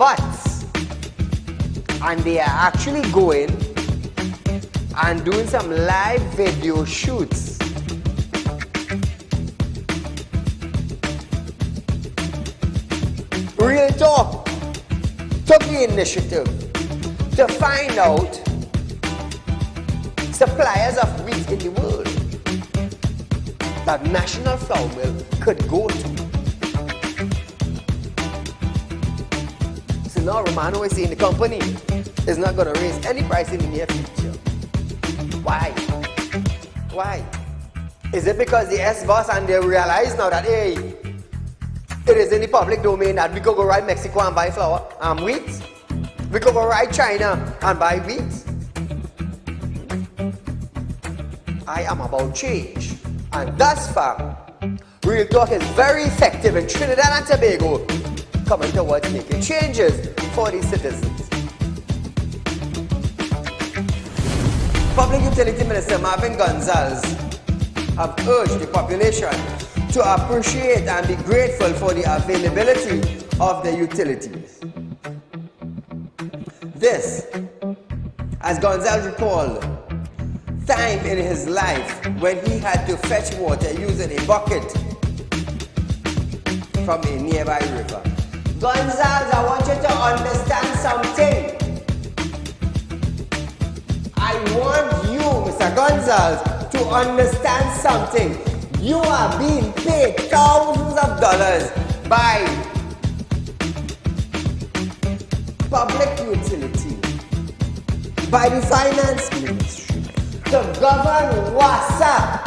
huts, and they are actually going and doing some live video shoots. Real Talk took the initiative to find out suppliers of wheat in the world that National Flour Mill could go to. So now Romano is saying the company is not going to raise any price in the near future. Why? Why? Is it because the S-Boss and they realize now that, hey, it is in the public domain that we could go right Mexico and buy flour and wheat? We could go right China and buy wheat? I am about change. And thus far, Real Talk is very effective in Trinidad and Tobago, coming towards making changes for the citizens. Public Utility Minister Marvin Gonzalez have urged the population to appreciate and be grateful for the availability of the utilities. This, as Gonzalez recalled, time in his life when he had to fetch water using a bucket from a nearby river. Gonzalez, I want you to understand something. I want you, Mr. Gonzalez, to understand something. You are being paid thousands of dollars by public utility, by the finance ministry, to govern WASA.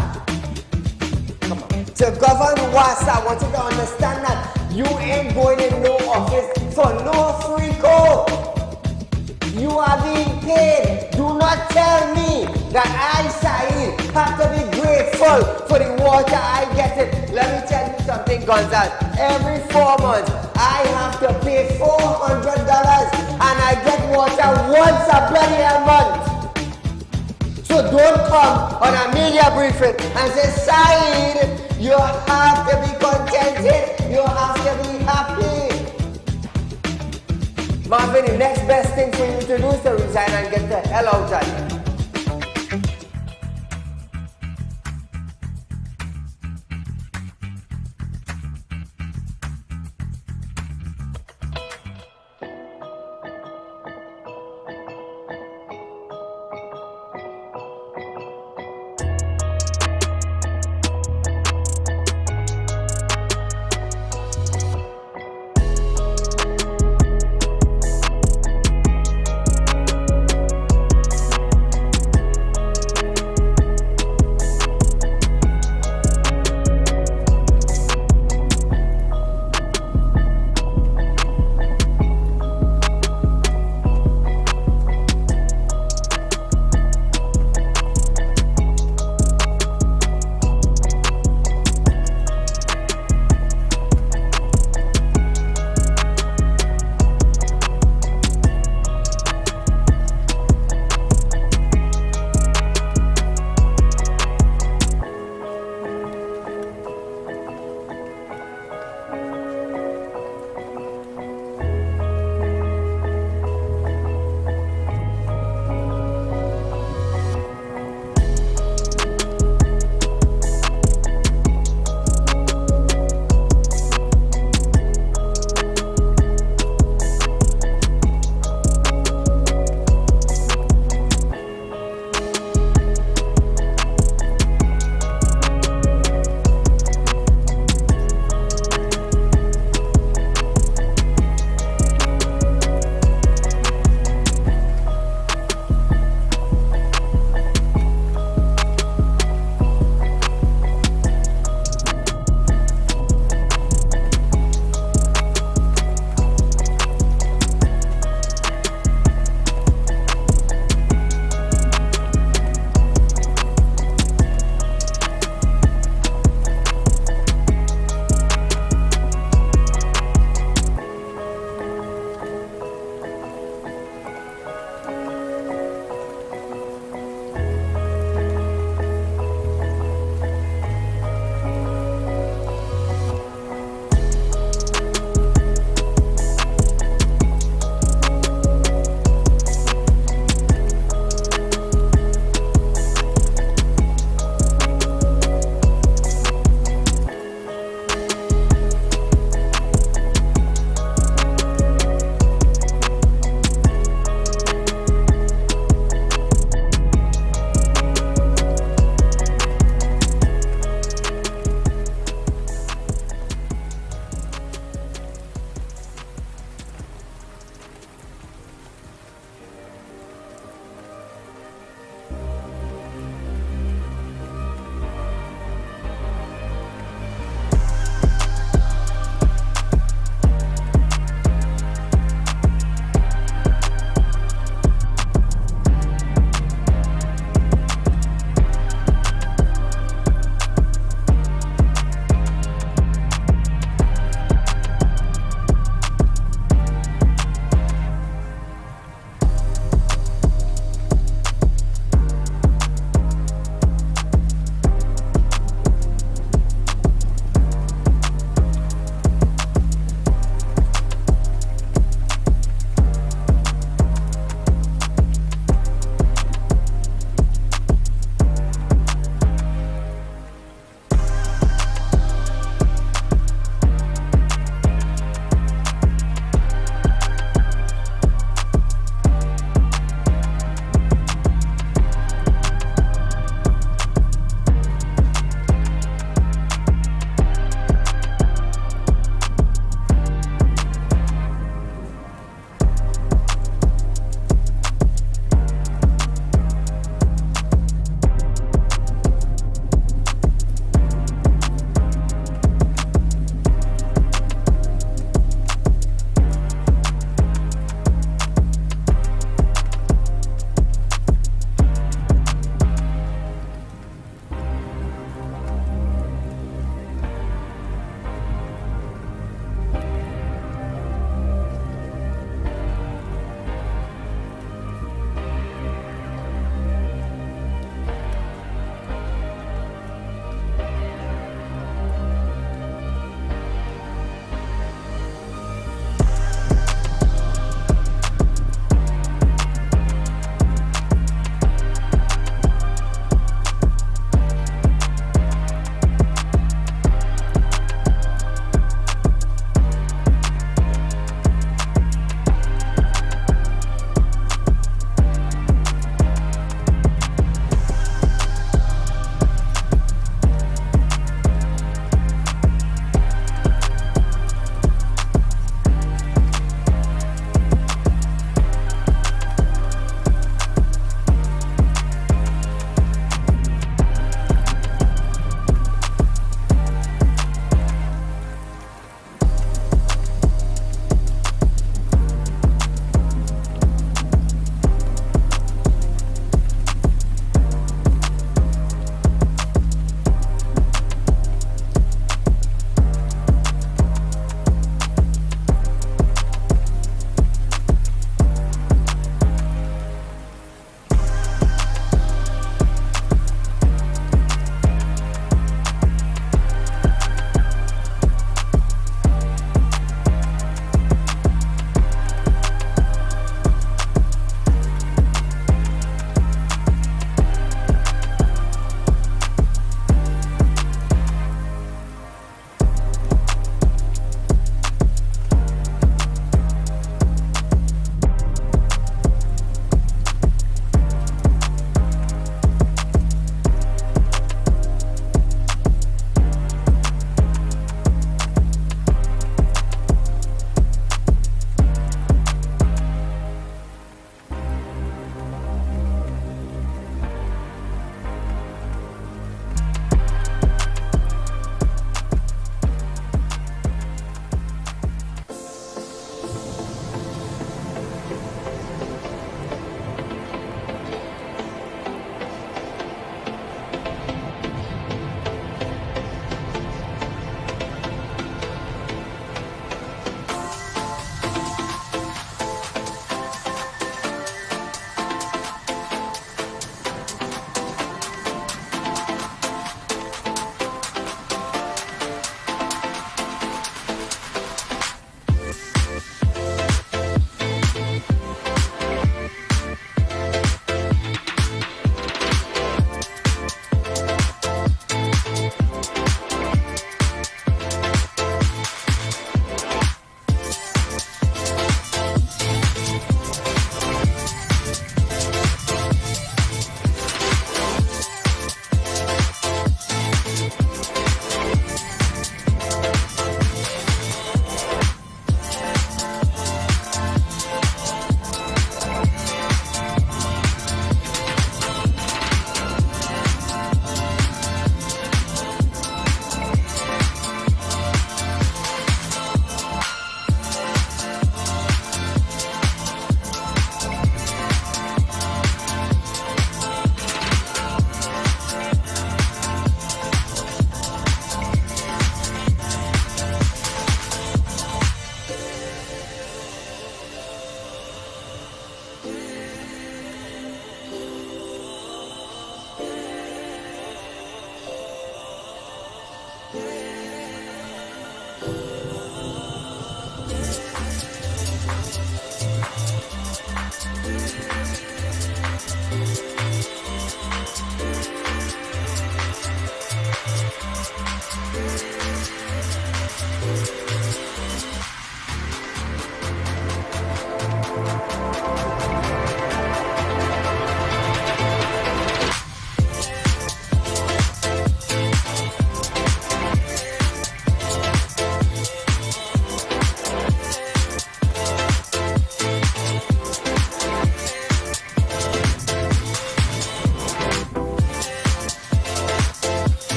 Come on. To govern WASA, I want you to understand that you ain't going in no office for no free code. You are being paid. Do not tell me that I, Saieed, have to be grateful for the water I get it. Let me tell you something, Gonzalez. Every 4 months, I have to pay $400 and I get water once a bloody month. So don't come on a media briefing and say, Saieed, you have to be contented. You have to be happy. Marvin, the next best thing for you to do is to resign and get the hell out of here.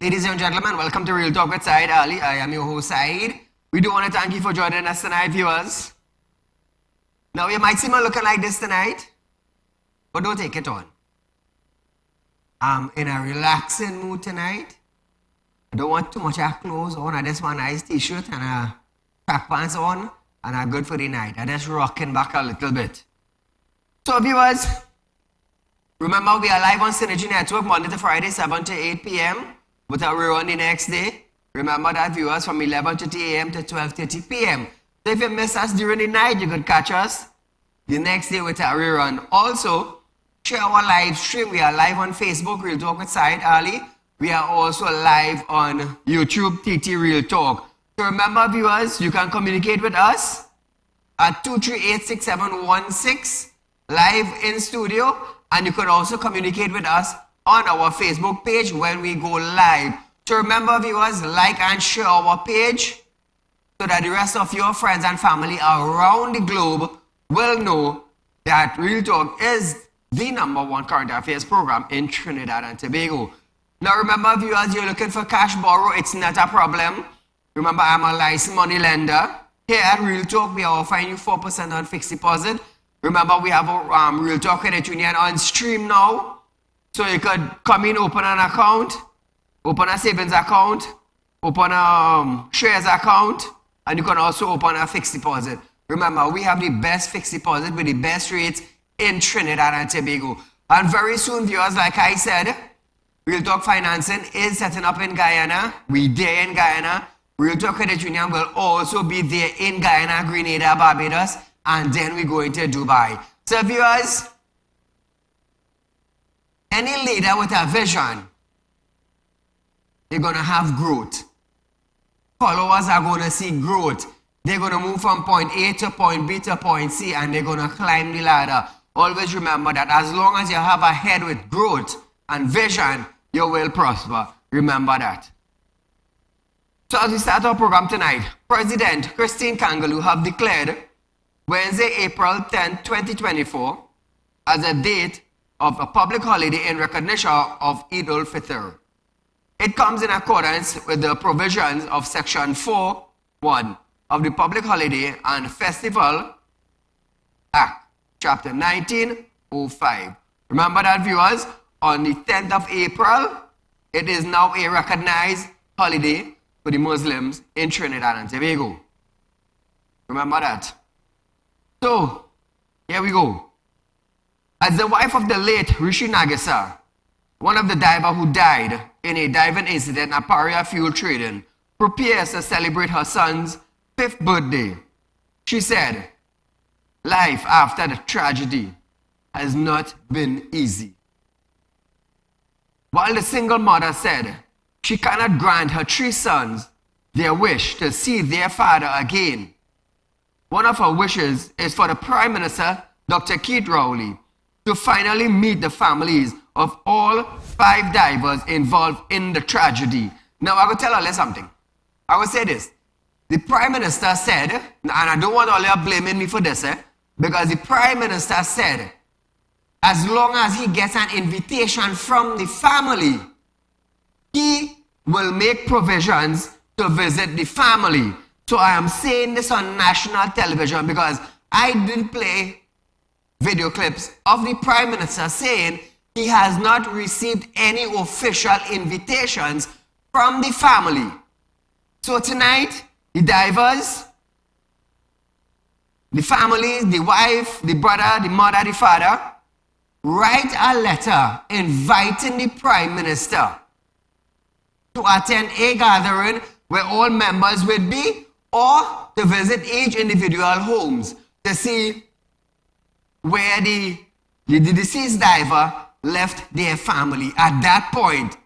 Ladies and gentlemen, welcome to Real Talk with Saieed Ali. I am your host, Saeed. We do want to thank you for joining us tonight, viewers. Now, you might see me looking like this tonight, but don't take it on. I'm in a relaxing mood tonight. I don't want too much of clothes on. I just want a nice t-shirt and a track pants on, and I'm good for the night. I just rocking back a little bit. So, viewers, remember we are live on Synergy Network Monday to Friday, 7 to 8 p.m. with a rerun the next day. Remember that, viewers, from 11:30 a.m. to 12:30 p.m. So if you miss us during the night, you could catch us the next day with a rerun. Also, share our live stream. We are live on Facebook, Real Talk with Saieed Ali. We are also live on YouTube, TT Real Talk. So remember, viewers, you can communicate with us at 238-6716 live in studio, and you could also communicate with us on our Facebook page when we go live. So remember, viewers, like and share our page so that the rest of your friends and family around the globe will know that Real Talk is the #1 current affairs program in Trinidad and Tobago. Now remember, viewers, you're looking for cash borrow, it's not a problem. Remember, I'm a licensed money lender. Here at Real Talk, we are offering you 4% on fixed deposit. Remember, we have a Real Talk Credit Union on stream now. So you could come in, open an account, open a savings account, open a shares account, and you can also open a fixed deposit. Remember, we have the best fixed deposit with the best rates in Trinidad and Tobago. And very soon, viewers, like I said, Real Talk Financing is setting up in Guyana. We're there in Guyana. Real Talk Credit Union will also be there in Guyana, Grenada, Barbados, and then we're going to Dubai. So, viewers, any leader with a vision, they're going to have growth. Followers are going to see growth. They're going to move from point A to point B to point C, and they're going to climb the ladder. Always remember that as long as you have a head with growth and vision, you will prosper. Remember that. So as we start our program tonight, President Christine Kangaloo have declared Wednesday, April 10, 2024 as a date of a public holiday in recognition of Eid al-Fitr. It comes in accordance with the provisions of Section 4(1) of the Public Holiday and Festival Act, Chapter 1905. Remember that, viewers, on the 10th of April, it is now a recognized holiday for the Muslims in Trinidad and Tobago. Remember that. So, here we go. As the wife of the late Rishi Nagisa, one of the divers who died in a diving incident at Paria fuel trading, prepares to celebrate her son's 5th birthday, she said, "Life after the tragedy has not been easy." While the single mother said she cannot grant her 3 sons their wish to see their father again, one of her wishes is for the Prime Minister, Dr. Keith Rowley, to finally meet the families of all 5 divers involved in the tragedy. Now, I will tell you something. I will say this. The Prime Minister said, and I don't want all you blaming me for this, because the Prime Minister said, as long as he gets an invitation from the family, he will make provisions to visit the family. So I am saying this on national television because I didn't play video clips of the Prime Minister saying he has not received any official invitations from the family. So tonight, the divers, the families, the wife, the brother, the mother, the father, write a letter inviting the Prime Minister to attend a gathering where all members would be, or to visit each individual homes to see where the deceased diver left their family. At that point,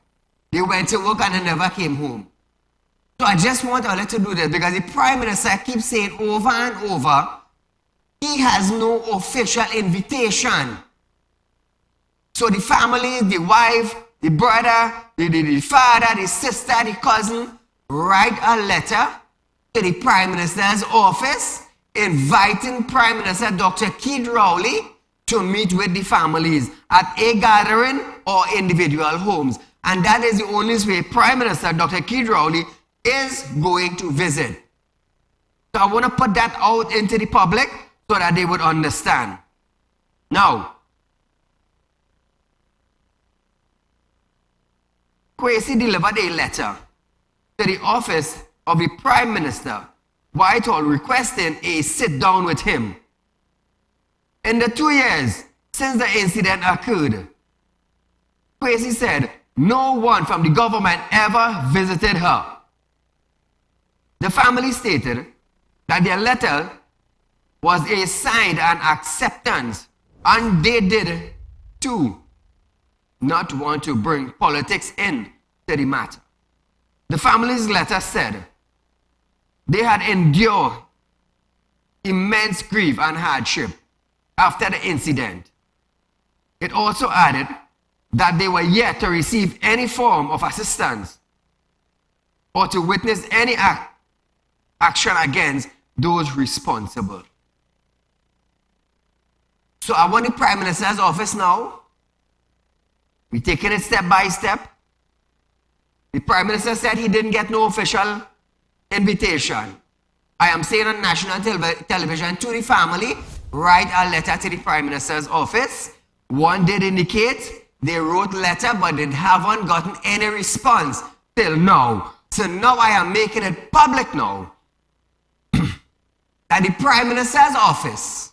they went to work and they never came home. So I just want Ola to do this because the Prime Minister keeps saying over and over, he has no official invitation. So the family, the wife, the brother, the father, the sister, the cousin, write a letter to the Prime Minister's office inviting Prime Minister Dr. Keith Rowley to meet with the families at a gathering or individual homes. And that is the only way Prime Minister Dr. Keith Rowley is going to visit. So I want to put that out into the public so that they would understand. Now, Kwesi delivered a letter to the office of the Prime Minister, Whitehall, requesting a sit-down with him. In the 2 years since the incident occurred, Kwesi said no one from the government ever visited her. The family stated that their letter was a sign and acceptance, and they did too not want to bring politics in to the matter. The family's letter said they had endured immense grief and hardship after the incident. It also added that they were yet to receive any form of assistance or to witness any action against those responsible. So I want the Prime Minister's office now. We're taking it step by step. The Prime Minister said he didn't get no official invitation. I am saying on national television to the family, write a letter to the Prime Minister's office. One did indicate they wrote letter, but they haven't gotten any response till now. So now I am making it public now that the Prime Minister's office,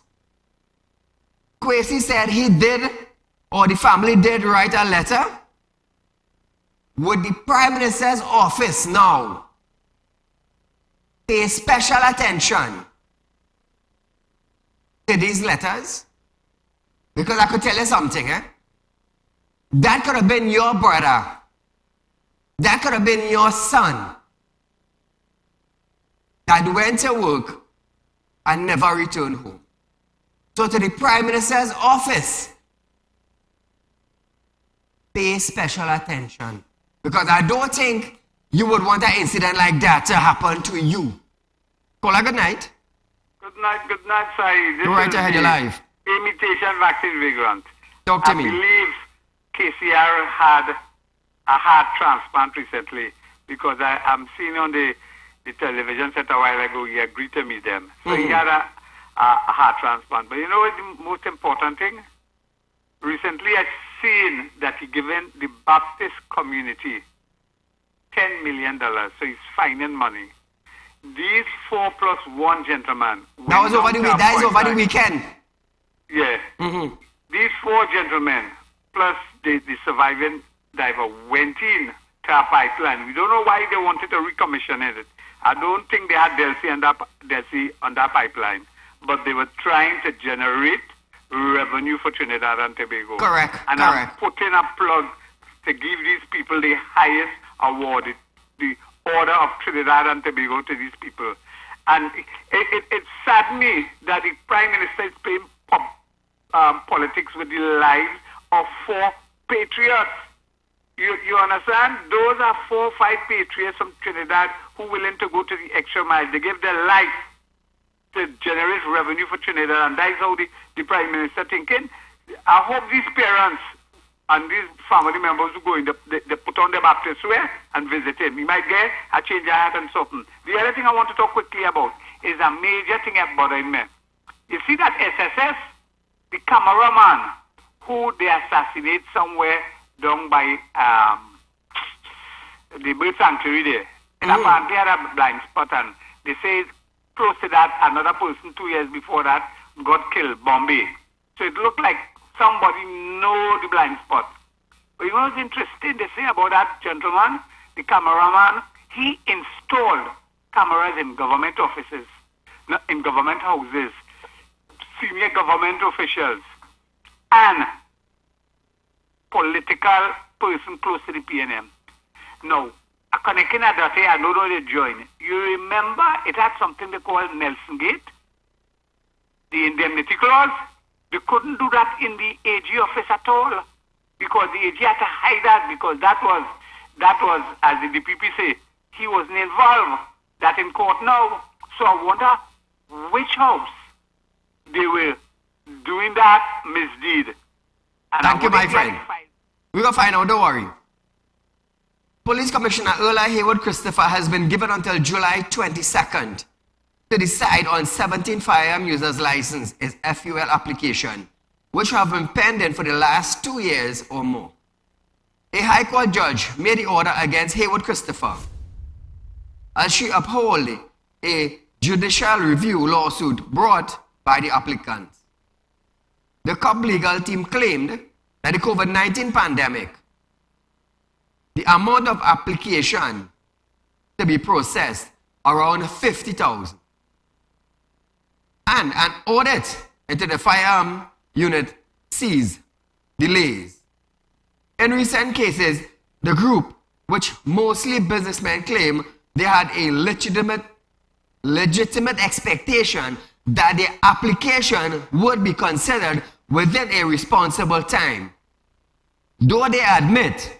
Kwesi said he did, or the family did write a letter. Would the Prime Minister's office now pay special attention to these letters? Because I could tell you something, That could have been your brother. That could have been your son that went to work and never returned home. So to the Prime Minister's office, pay special attention. Because I don't think you would want an incident like that to happen to you. Caller, good night. Good night, Saeed. Go right ahead, you're live. Imitation vaccine vagrant. Talk to me. I believe KCR had a heart transplant recently because I'm seeing on the television set a while ago, he agreed to meet them. So he had a heart transplant. But you know what the most important thing? Recently I've seen that he given the Baptist community $10 million. So he's finding money. These 4 plus 1 gentlemen. That is over the weekend. Yeah. These 4 gentlemen plus the surviving diver went in to a pipeline. We don't know why they wanted to recommission it. I don't think they had Delcy on that pipeline, but they were trying to generate revenue for Trinidad and Tobago. Correct. And I'm putting a plug to give these people the highest award, the Order of Trinidad and Tobago to these people. And it saddened me that the Prime Minister is playing politics with the lives of 4 patriots. You understand? Those are 4 or 5 patriots from Trinidad who are willing to go to the extra mile. They give their life to generate revenue for Trinidad, and that is how the Prime Minister thinking. I hope these parents and these family members who go in, they put on their Baptist wear and visit him. He might get a change of heart and something. The other thing I want to talk quickly about is a major thing that bothering me. You see that SSS, the cameraman who they assassinate somewhere down by the bird sanctuary there. And apparently had a blind spot, and they say close to that, another person 2 years before that got killed, Bombay. So it looked like somebody know the blind spot. But you know what's interesting they say about that gentleman, the cameraman? He installed cameras in government offices, in government houses, senior government officials, and political person close to the PNM. Now, a connecting at that, I don't know they join. You remember it had something they call Nelson Gate, the indemnity clause. They couldn't do that in the AG office at all because the AG had to hide that because that was, as the DPP say, he wasn't involved. That in court now. So I wonder which house they were doing that misdeed. And thank you, my friend. We're going to find out, don't worry. Police Commissioner Earl Haywood Christopher has been given until July 22nd to decide on 17 firearm users' license, his FUL application, which have been pending for the last 2 years or more. A High Court judge made the order against Haywood Christopher as she upheld a judicial review lawsuit brought by the applicants. The COP legal team claimed that the COVID-19 pandemic, the amount of application to be processed around 50,000. And an audit into the firearm unit sees delays. In recent cases, the group, which mostly businessmen claim they had a legitimate expectation that the application would be considered within a responsible time. Though they admit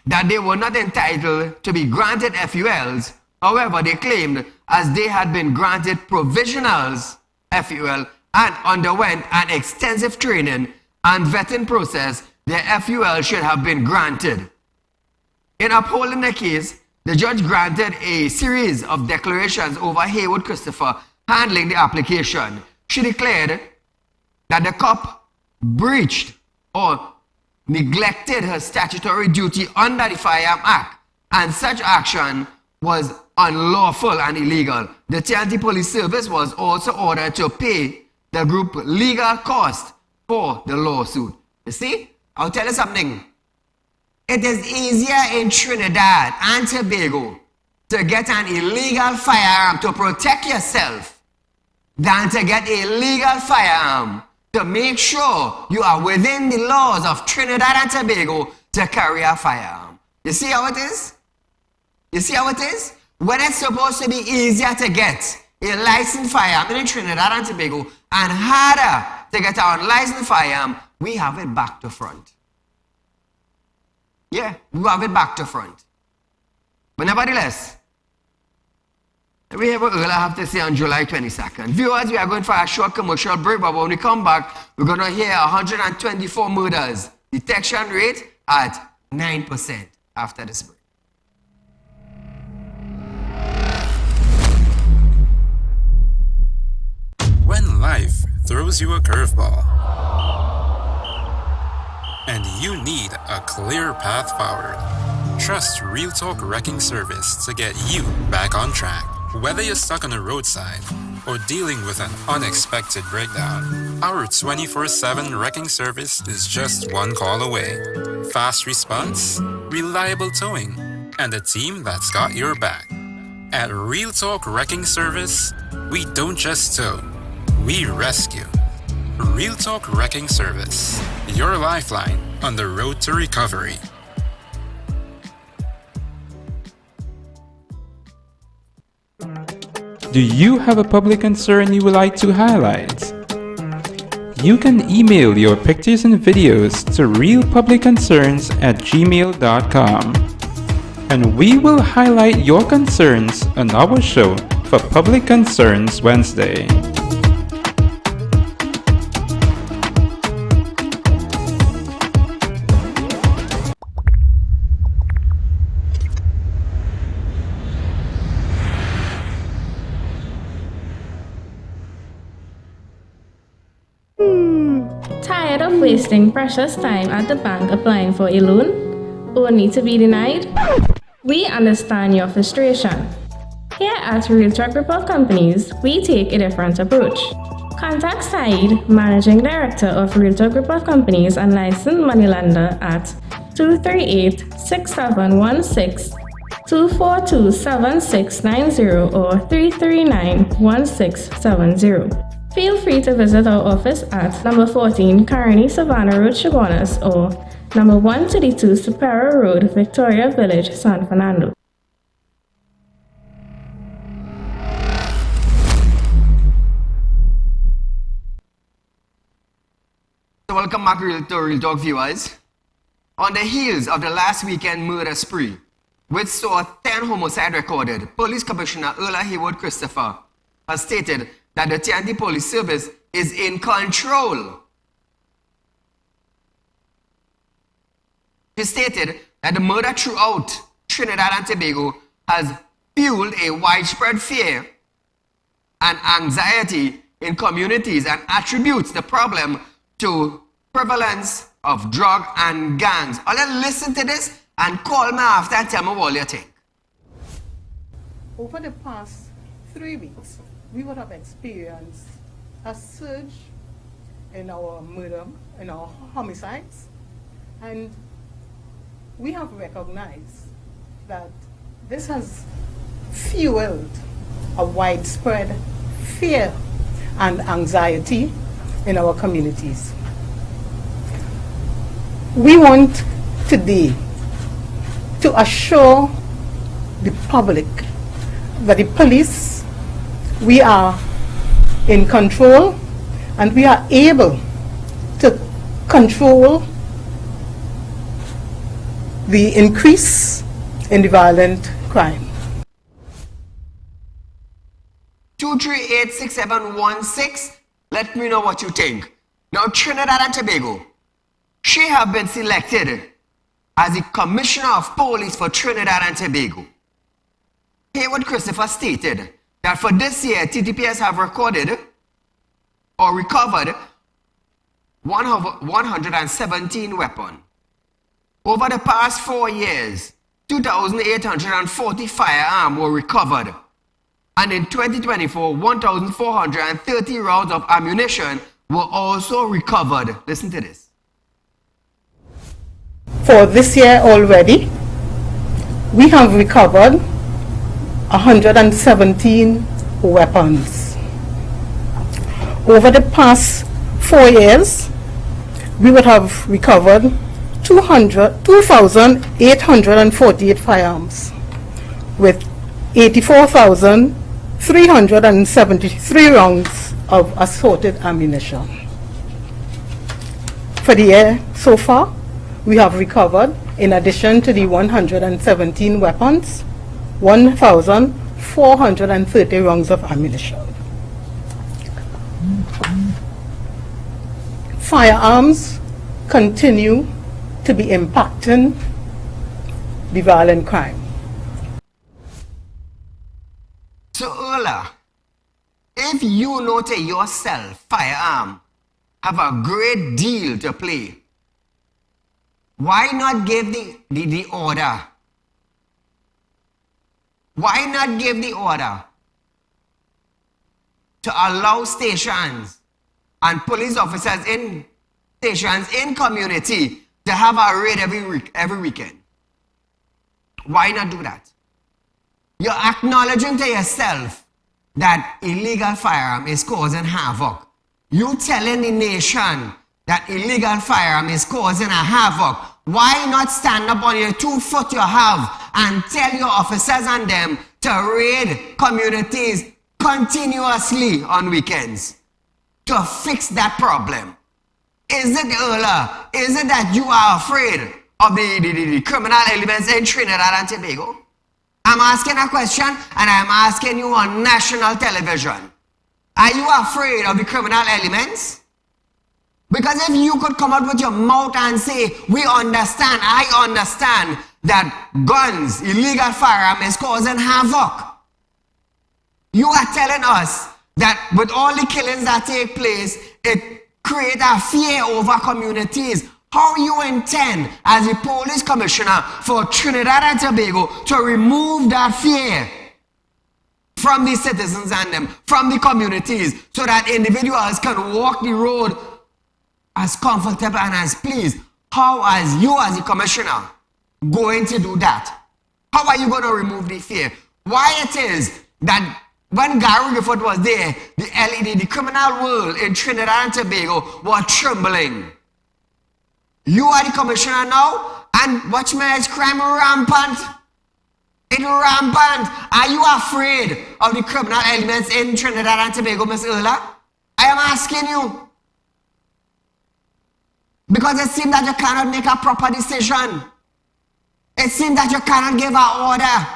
that they were not entitled to be granted FULs, however, they claimed as they had been granted provisionals FUL and underwent an extensive training and vetting process, their FUL should have been granted. In upholding the case, the judge granted a series of declarations over Haywood Christopher handling the application. She declared that the COP breached or neglected her statutory duty under the Firearm Act, and such action was unlawful and illegal. The TNT Police Service was also ordered to pay the group legal costs for the lawsuit. You see, I'll tell you something. It is easier in Trinidad and Tobago to get an illegal firearm to protect yourself than to get a legal firearm to make sure you are within the laws of Trinidad and Tobago to carry a firearm. You see how it is? You see how it is? When it's supposed to be easier to get a licensed firearm in Trinidad and Tobago and harder to get an unlicensed firearm, we have it back to front. Yeah, we have it back to front. But nevertheless, we have what I have to say on July 22nd. Viewers, we are going for a short commercial break, but when we come back, we're going to hear 124 murders. Detection rate at 9% after this break. When life throws you a curveball and you need a clear path forward, trust Real Talk Wrecking Service to get you back on track. Whether you're stuck on the roadside or dealing with an unexpected breakdown, our 24/7 wrecking service is just one call away. Fast response, reliable towing, and a team that's got your back. At Real Talk Wrecking Service, we don't just tow, we rescue. Real Talk Wrecking Service, your lifeline on the road to recovery. Do you have a public concern you would like to highlight? You can email your pictures and videos to realpublicconcerns@gmail.com, and we will highlight your concerns on our show for Public Concerns Wednesday. Tired of wasting precious time at the bank applying for a loan, only to be denied? We understand your frustration. Here at Real Talk Report Companies, we take a different approach. Contact Saieed, Managing Director of Real Talk Report Companies and licensed moneylender at 238-6716, 242-7690 or 339-1670. Feel free to visit our office at number 14 Carney Savannah Road, Chaguanas, or number 132 Paria Road, Victoria Village, San Fernando. So welcome back to Real Talk viewers. On the heels of the last weekend murder spree, which saw 10 homicides recorded, Police Commissioner Earl Haywood Christopher has stated that the TNT Police Service is in control. He stated that the murder throughout Trinidad and Tobago has fueled a widespread fear and anxiety in communities and attributes the problem to prevalence of drug and gangs. I'll let listen to this and call me after and tell me what you think. Over the past 3 weeks, we would have experienced a surge in our murder, in our homicides, and we have recognized that this has fueled a widespread fear and anxiety in our communities. We want today to assure the public that the police, we are in control and we are able to control the increase in the violent crime. 238-6716, let me know what you think. Now Trinidad and Tobago, she have been selected as the Commissioner of Police for Trinidad and Tobago. Haywood Christopher stated that for this year, TTPS have recorded or recovered 117 weapons. Over the past 4 years, 2,840 firearms were recovered. And in 2024, 1,430 rounds of ammunition were also recovered. Listen to this. For this year already, we have recovered 117 weapons. Over the past 4 years, we would have recovered 2,848 firearms with 84,373 rounds of assorted ammunition. For the year so far, we have recovered, in addition to the 117 weapons, 1,430 rounds of ammunition. Firearms continue to be impacting the violent crime. So, Ola, if you know to yourself, firearm have a great deal to play, why not give the order? Why not give the order to allow stations and police officers in stations in community to have a raid every weekend? Why not do that? You're acknowledging to yourself that illegal firearm is causing havoc. You telling the nation that illegal firearm is causing a havoc. Why not stand up on your 2 foot you have and tell your officers and them to raid communities continuously on weekends to fix that problem? Is it, Ola, is it that you are afraid of the criminal elements in Trinidad and Tobago? I'm asking a question and I'm asking you on national television. Are you afraid of the criminal elements? Because if you could come out with your mouth and say, we understand, I understand that guns, illegal firearm is causing havoc. You are telling us that with all the killings that take place, it creates a fear over communities. How you intend, as a police commissioner for Trinidad and Tobago, to remove that fear from the citizens and them, from the communities, so that individuals can walk the road as comfortable and as pleased? How are you as a commissioner going to do that? How are you going to remove the fear? Why it is that when Gary Gifford was there, the criminal world in Trinidad and Tobago was trembling. You are the commissioner now, and watch me, it's crime rampant. It's rampant. Are you afraid of the criminal elements in Trinidad and Tobago, Miss Ola? I am asking you. Because it seems that you cannot make a proper decision. It seems that you cannot give an order.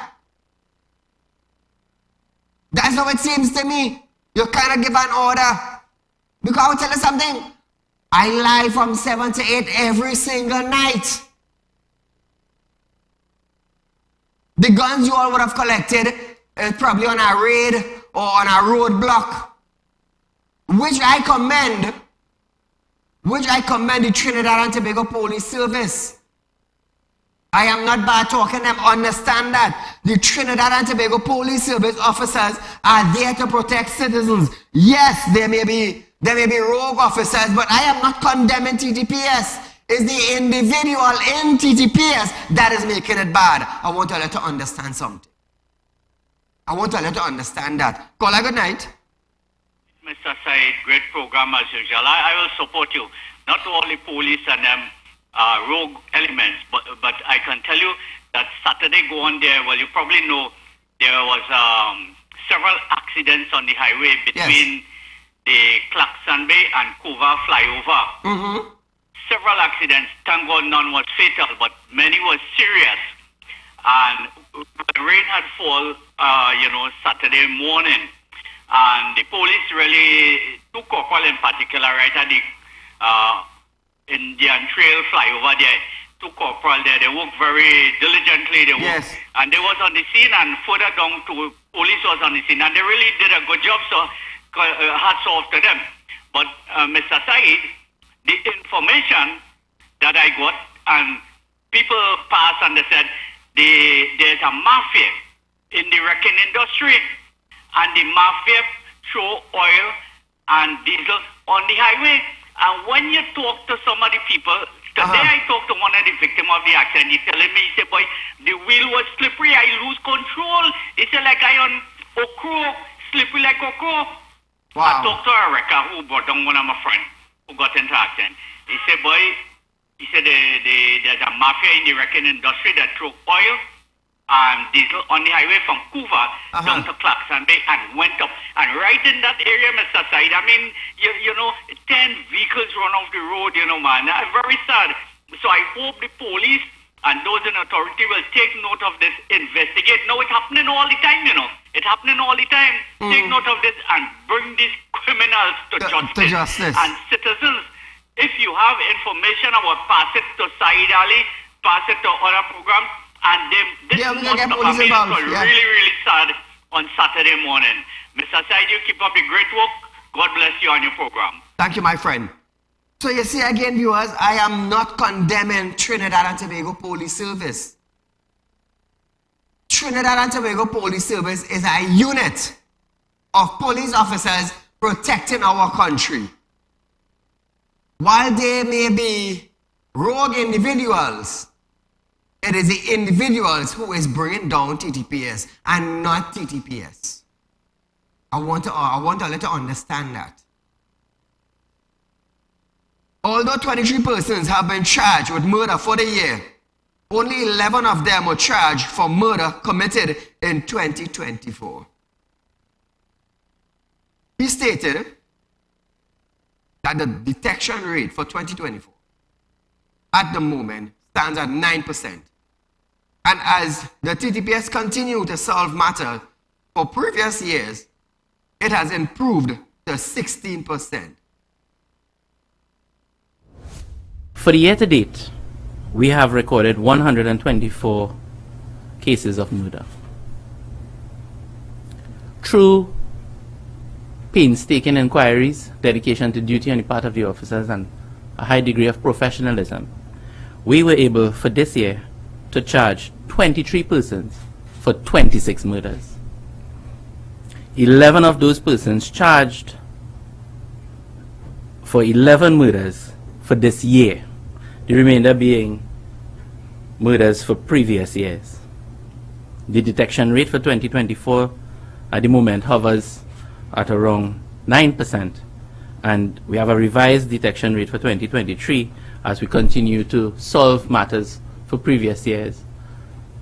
That's how it seems to me. You cannot give an order. Because I will tell you something. I lie from 7 to 8 every single night. The guns you all would have collected is probably on a raid or on a roadblock, which I commend the Trinidad and Tobago Police Service. I am not bad talking them, understand that. The Trinidad and Tobago Police Service officers are there to protect citizens. Yes, there may be rogue officers, but I am not condemning TTPS. It's the individual in TTPS that is making it bad. I want you to understand something. I want you to understand that. Caller, good night. Mr. Said, great program as usual. I will support you. Not only police and rogue elements, but I can tell you that Saturday going there, well, you probably know there was several accidents on the highway between the Claxon Bay and Cova flyover. Mm-hmm. Several accidents. Thank God none was fatal, but many was serious. And the rain had fallen, Saturday morning. And the police really, two corporal in particular, right at the Indian Trail flyover there, two corporal there, they worked very diligently. And they was on the scene, and further down to police was on the scene, and they really did a good job, so hats off to them. But Mr. Said, the information that I got, and people passed and they said there's a mafia in the wrecking industry, and the mafia throw oil and diesel on the highway. And when you talk to some of the people, today I talked to one of the victims of the accident. He telling me, he said, boy, the wheel was slippery. I lose control. He said, like I on okro, slippery like okro. Wow. I talked to a wrecker who brought down one of my friends. who got into accident. He said, boy, he said there's a mafia in the wrecking industry that threw oil and diesel on the highway from Cuba down to Clarkson Bay and went up. And right in that area, Mr. Said, I mean, you know, 10 vehicles run off the road, you know, man. Very sad. So I hope the police and those in authority will take note of this, investigate. Now it's happening all the time, you know. It's happening all the time. Take note of this and bring these criminals to justice. And citizens, if you have information about, pass it to Saieed Ali, pass it to other programs. And this must have been really, really sad on Saturday morning. Mr. Said, you keep up the great work. God bless you on your program. Thank you, my friend. So you see again, viewers, I am not condemning Trinidad and Tobago Police Service. Trinidad and Tobago Police Service is a unit of police officers protecting our country. While they may be rogue individuals, it is the individuals who is bringing down TTPS and not TTPS. I want to let you understand that. Although 23 persons have been charged with murder for the year, only 11 of them were charged for murder committed in 2024. He stated that the detection rate for 2024 at the moment stands at 9%. And as the TTPS continue to solve matters for previous years, it has improved to 16%. For the year to date, we have recorded 124 cases of murder. Through painstaking inquiries, dedication to duty on the part of the officers, and a high degree of professionalism, we were able for this year to charge 23 persons for 26 murders. 11 of those persons charged for 11 murders for this year, the remainder being murders for previous years. The detection rate for 2024 at the moment hovers at around 9%, and we have a revised detection rate for 2023 as we continue to solve matters for previous years.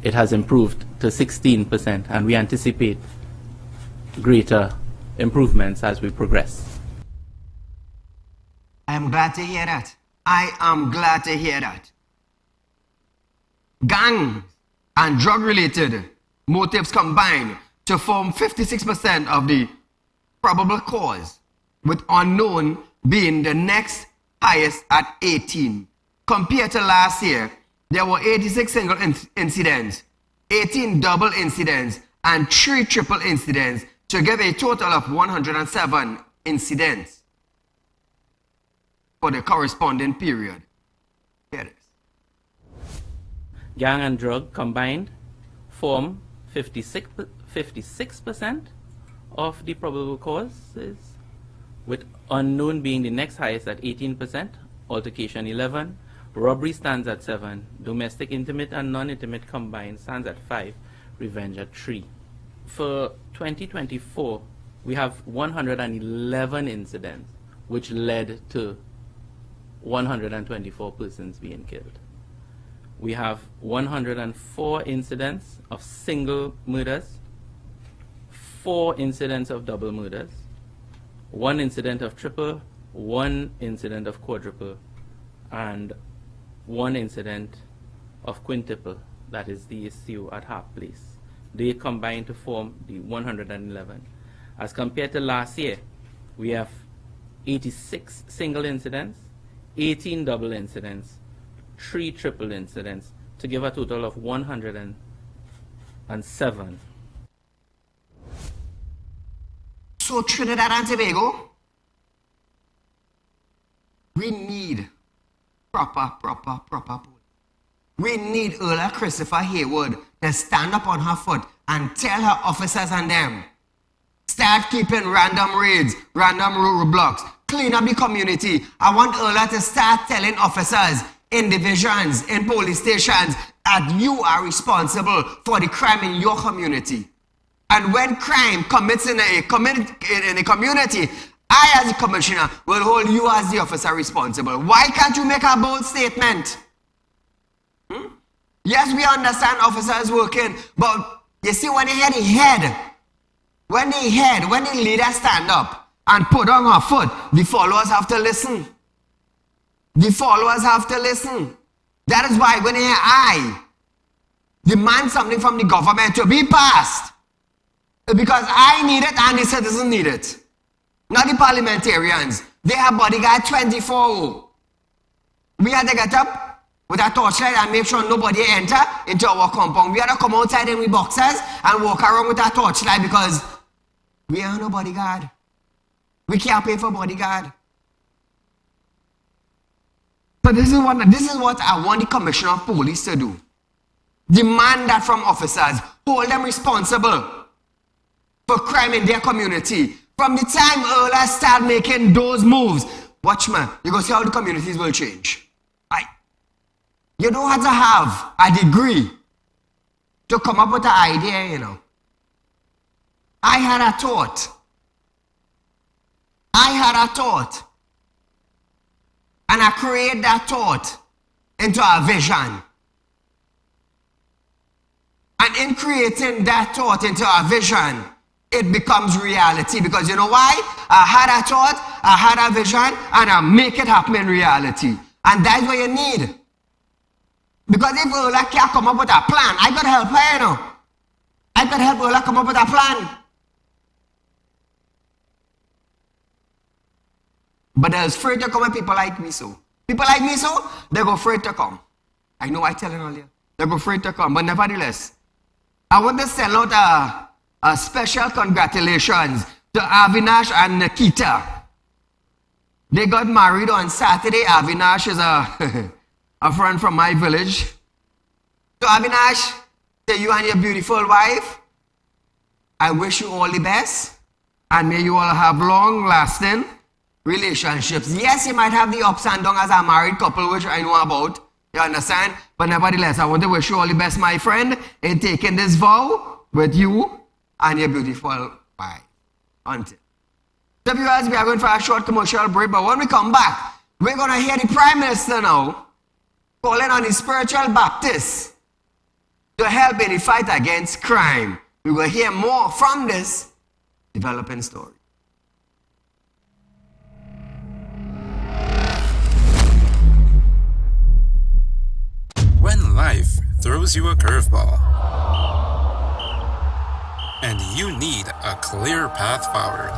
It has improved to 16%, and we anticipate greater improvements as we progress. I am glad to hear that. I am glad to hear that. Gang and drug-related motives combined to form 56% of the probable cause, with unknown being the next highest at 18. Compared to last year, there were 86 single incidents, 18 double incidents, and 3 triple incidents, to give a total of 107 incidents for the corresponding period. Here it is. Gang and drug combined form 56% of the probable causes, with unknown being the next highest at 18%, altercation 11, robbery stands at 7, domestic intimate and non-intimate combined stands at 5, revenge at 3. For 2024, we have 111 incidents, which led to 124 persons being killed. We have 104 incidents of single murders, 4 incidents of double murders, 1 incident of triple, 1 incident of quadruple, and 1 incident of quintuple, that is the issue at Harp Place. They combine to form the 111. As compared to last year, we have 86 single incidents, 18 double incidents, 3 triple incidents, to give a total of 107. So Trinidad and Tobago, we need proper police. We need Earl Christopher Haywood to stand up on her foot and tell her officers and them, start keeping random raids, random rural blocks, clean up the community. I want Earl to start telling officers in divisions, in police stations, that you are responsible for the crime in your community. And when crime commits in a community, I, as the commissioner, will hold you as the officer responsible. Why can't you make a bold statement? Yes, we understand officers working, but you see, when the leader stand up and put on her foot, the followers have to listen. The followers have to listen. That is why when I demand something from the government to be passed, because I need it and the citizens need it. Not the parliamentarians. They have bodyguard 24/7. We had to get up with a torchlight and make sure nobody enter into our compound. We had to come outside in we boxers and walk around with a torchlight because we are no bodyguard. We can't pay for bodyguard. But this is what I want the commissioner of police to do. Demand that from officers. Hold them responsible for crime in their community. From the time Ola start making those moves, watch man, you go see how the communities will change. You don't have to have a degree to come up with an idea, you know. I had a thought. And I create that thought into a vision. And in creating that thought into a vision, it becomes reality. Because you know why? I had a thought, I had a vision, and I make it happen in reality. And that's what you need. Because if Ola can't come up with a plan, I could help her, you know. I could help Ola come up with a plan. But there's afraid to come with people like me, so. People like me, so, they go afraid to come. I know I tell you earlier. They go afraid to come. But nevertheless, I want to send out a special congratulations to Avinash and Nikita. They got married on Saturday. Avinash is a friend from my village. So Avinash, to you and your beautiful wife, I wish you all the best. And may you all have long-lasting relationships. Yes, you might have the ups and downs as a married couple, which I know about. You understand? But nevertheless, I want to wish you all the best, my friend, in taking this vow with you and your beautiful wife. Until. So viewers, we are going for a short commercial break, but when we come back, we're going to hear the Prime Minister now calling on the spiritual Baptists to help in the fight against crime. We will hear more from this developing story. When life throws you a curveball and you need a clear path forward,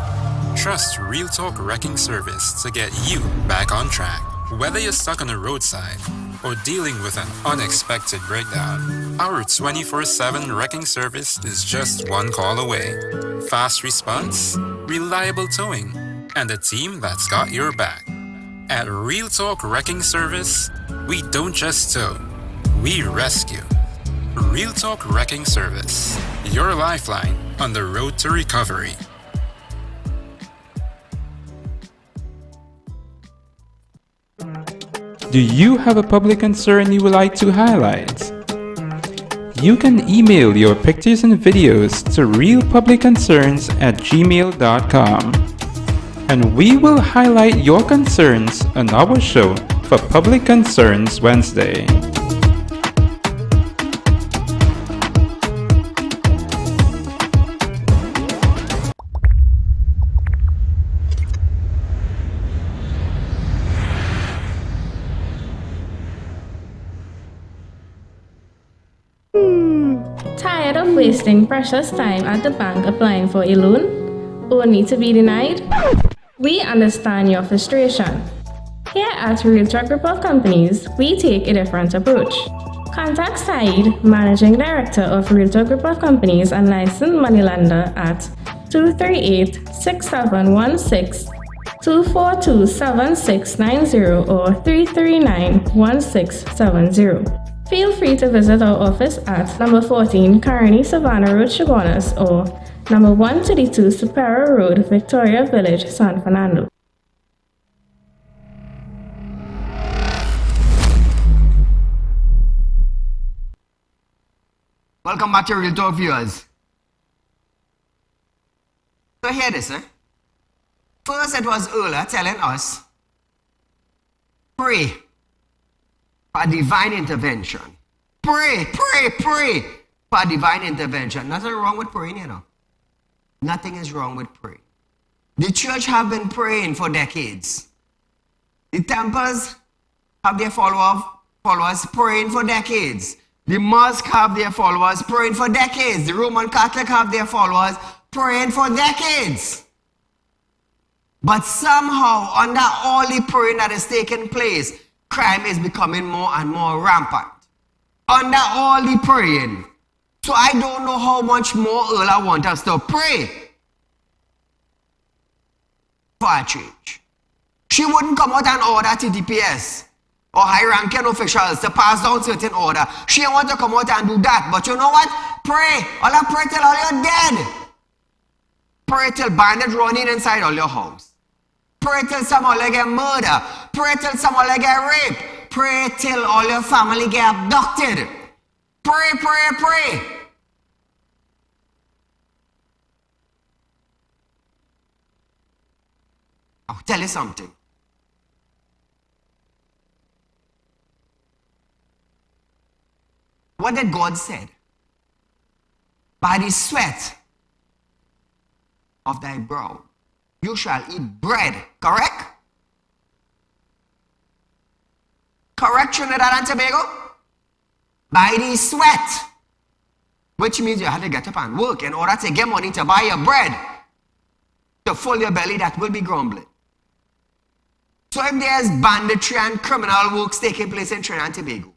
trust Real Talk Wrecking Service to get you back on track. Whether you're stuck on the roadside or dealing with an unexpected breakdown, our 24/7 wrecking service is just one call away. Fast response, reliable towing, and a team that's got your back. At Real Talk Wrecking Service, we don't just tow, we rescue. Real Talk Wrecking Service, your lifeline on the road to recovery. Do you have a public concern you would like to highlight? You can email your pictures and videos to realpublicconcerns@gmail.com, and we will highlight your concerns on our show for Public Concerns Wednesday. Tired of wasting precious time at the bank applying for a loan, only to be denied? We understand your frustration. Here at Real Talk Report Companies, we take a different approach. Contact Saieed, Managing Director of Real Talk Report Companies and licensed moneylender at 238-6716, 242-7690 or 339-1670. Feel free to visit our office at number 14 Carney Savannah Road, Chaguanas, or number 132 Paria Road, Victoria Village, San Fernando. Welcome back to Real Talk, viewers. So hear this, First, it was Ola telling us, pray for divine intervention. Pray, pray, pray for divine intervention. Nothing wrong with praying, you know. Nothing is wrong with praying. The church have been praying for decades. The temples have their followers praying for decades. The mosque have their followers praying for decades. The Roman Catholic have their followers praying for decades. But somehow, under all the praying that is taking place, crime is becoming more and more rampant. Under all the praying. So I don't know how much more Ola want us to pray for a change. She wouldn't come out and order TTPS or high-ranking officials to pass down certain order. She didn't want to come out and do that. But you know what? Pray. All I pray till all you're dead. Pray till bandits running inside all your house. Pray till someone get murdered. Pray till someone get raped. Pray till all your family get abducted. Pray, pray, pray. I'll tell you something. What did God say? By the sweat of thy brow, you shall eat bread. Correct? Correct, Trinidad and Tobago? By the sweat. Which means you have to get up and work in order to get money to buy your bread. To fill your belly that will be grumbling. So if there's banditry and criminal works taking place in Trinidad and Tobago,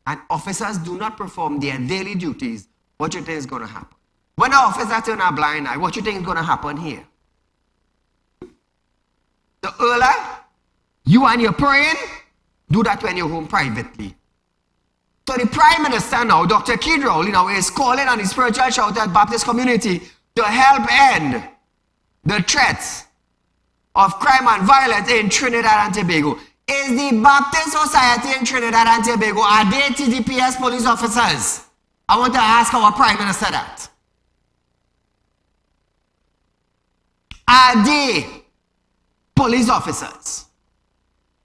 and officers do not perform their daily duties, what do you think is going to happen? When an officer turns a blind eye, what do you think is going to happen here? So earlier, you and your praying, do that when you're home privately. So the Prime Minister now, Dr. Saieed Ali, now is calling on the spiritual shouted Baptist community to help end the threats of crime and violence in Trinidad and Tobago. Is the Baptist Society in Trinidad and Tobago, are they TDPS police officers? I want to ask our Prime Minister that. Are they police officers?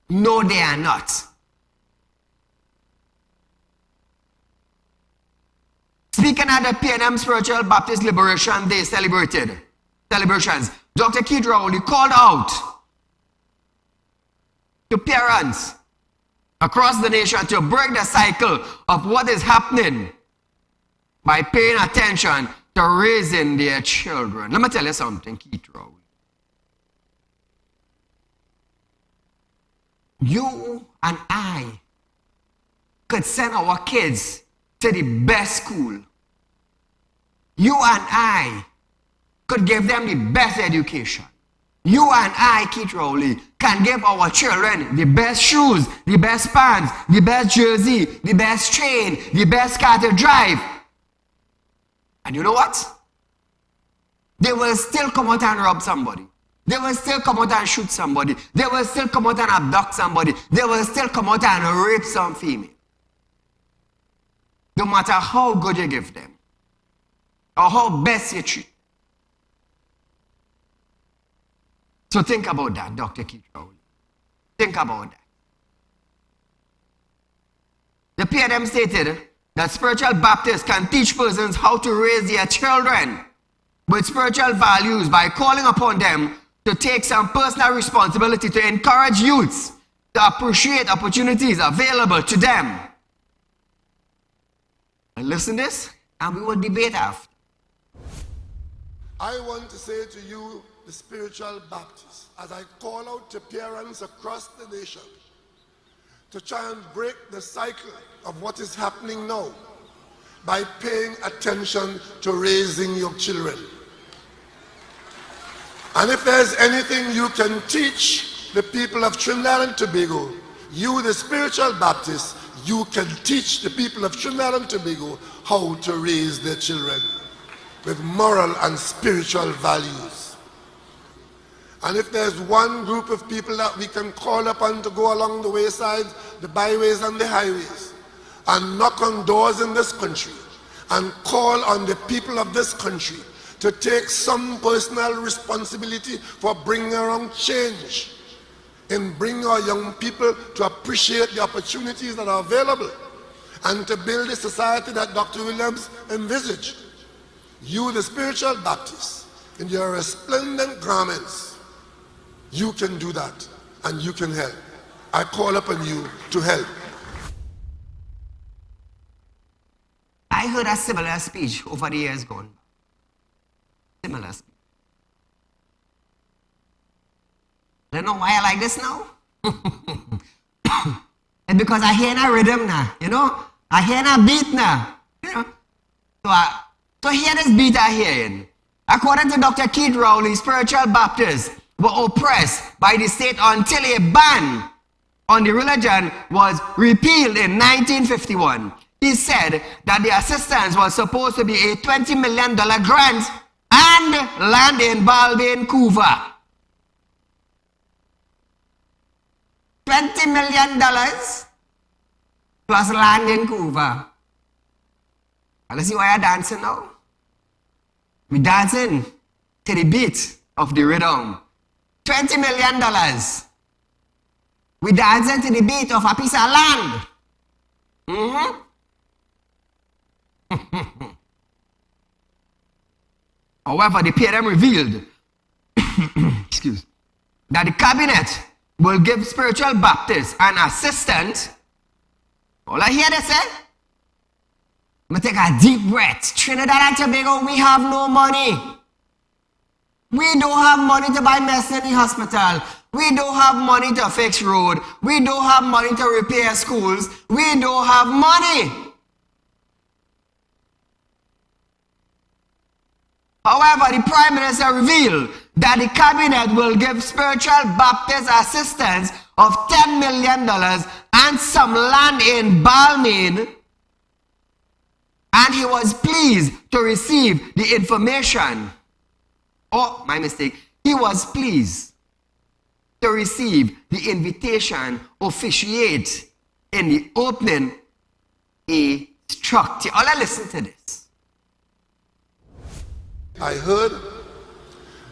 No, they are not. Speaking at the PNM Spiritual Baptist Liberation Day celebrations, Dr. Saieed Ali called out to parents across the nation to break the cycle of what is happening by paying attention to raising their children. Let me tell you something, Saieed Ali. You and I could send our kids to the best school. You and I could give them the best education. You and I, Saieed Ali, can give our children the best shoes, the best pants, the best jersey, the best chain, the best car to drive. And you know what? They will still come out and rob somebody. They will still come out and shoot somebody. They will still come out and abduct somebody. They will still come out and rape some female. No matter how good you give them, or how best you treat. So think about that, Dr. Saieed Ali. Think about that. The PNM stated that spiritual Baptists can teach persons how to raise their children with spiritual values by calling upon them to take some personal responsibility to encourage youths to appreciate opportunities available to them. And listen to this, and we will debate after. I want to say to you, the spiritual Baptists, as I call out to parents across the nation, to try and break the cycle of what is happening now by paying attention to raising your children. And if there's anything you can teach the people of Trinidad and Tobago, you, the spiritual Baptists, you can teach the people of Trinidad and Tobago how to raise their children with moral and spiritual values. And if there's one group of people that we can call upon to go along the wayside, the byways and the highways, and knock on doors in this country, and call on the people of this country to take some personal responsibility for bringing around change and bring our young people to appreciate the opportunities that are available and to build a society that Dr. Williams envisaged. You, the spiritual Baptists, in your resplendent garments, you can do that and you can help. I call upon you to help. I heard a similar speech over the years gone. Similar speech. I don't know why I like this now. And because I hear a rhythm now, you know? I hear a beat now, you know? So hear this beat I hear. According to Dr. Keith Rowley, spiritual Baptists were oppressed by the state until a ban on the religion was repealed in 1951. He said that the assistance was supposed to be a $20 million grant and land in Balmain, Vancouver. $20 million plus land in Vancouver. And see why I'm dancing now? We're dancing to the beat of the rhythm. $20 million. We're dancing to the beat of a piece of land. However, the PM revealed excuse, that the cabinet will give spiritual Baptists an assistant. All I hear they say, I'm going to take a deep breath. Trinidad and Tobago, we have no money. We don't have money to buy medicine in the hospital. We don't have money to fix road. We don't have money to repair schools. We don't have money. However, the Prime Minister revealed that the cabinet will give spiritual Baptist assistance of $10 million and some land in Balmain, and he was pleased to receive the information. Oh, my mistake. He was pleased to receive the invitation officiate in the opening a structure. All I listen to this. I heard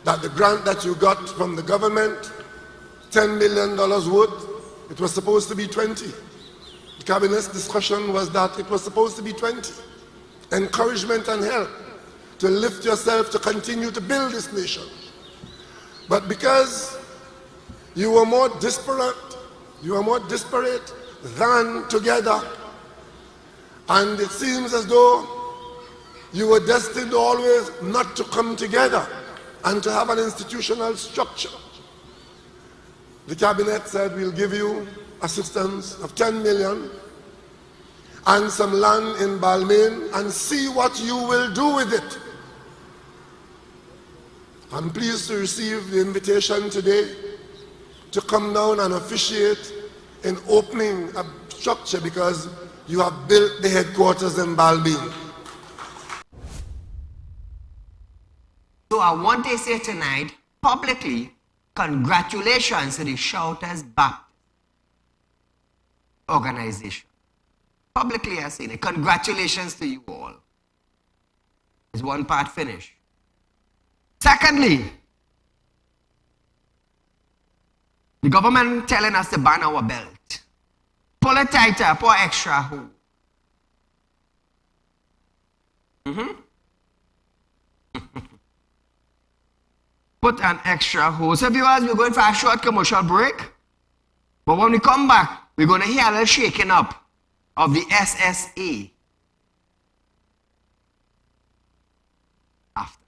that the grant that you got from the government, $10 million worth, it was supposed to be 20. The cabinet's discussion was that it was supposed to be 20. Encouragement and help to lift yourself to continue to build this nation. But because you were more disparate than together, and it seems as though you were destined always not to come together and to have an institutional structure. The cabinet said we'll give you assistance of 10 million and some land in Balmain and see what you will do with it. I'm pleased to receive the invitation today to come down and officiate in opening a structure because you have built the headquarters in Balmain. So I want to say tonight, publicly, congratulations to the Shouters Baptist organization. Publicly I say it. Congratulations to you all. Is one part finished. Secondly, the government telling us to ban our belt. Pull it tighter, pour extra hole. Put an extra hole. So viewers, we're going for a short commercial break. But when we come back, we're going to hear a little shaking up of the SSA. After.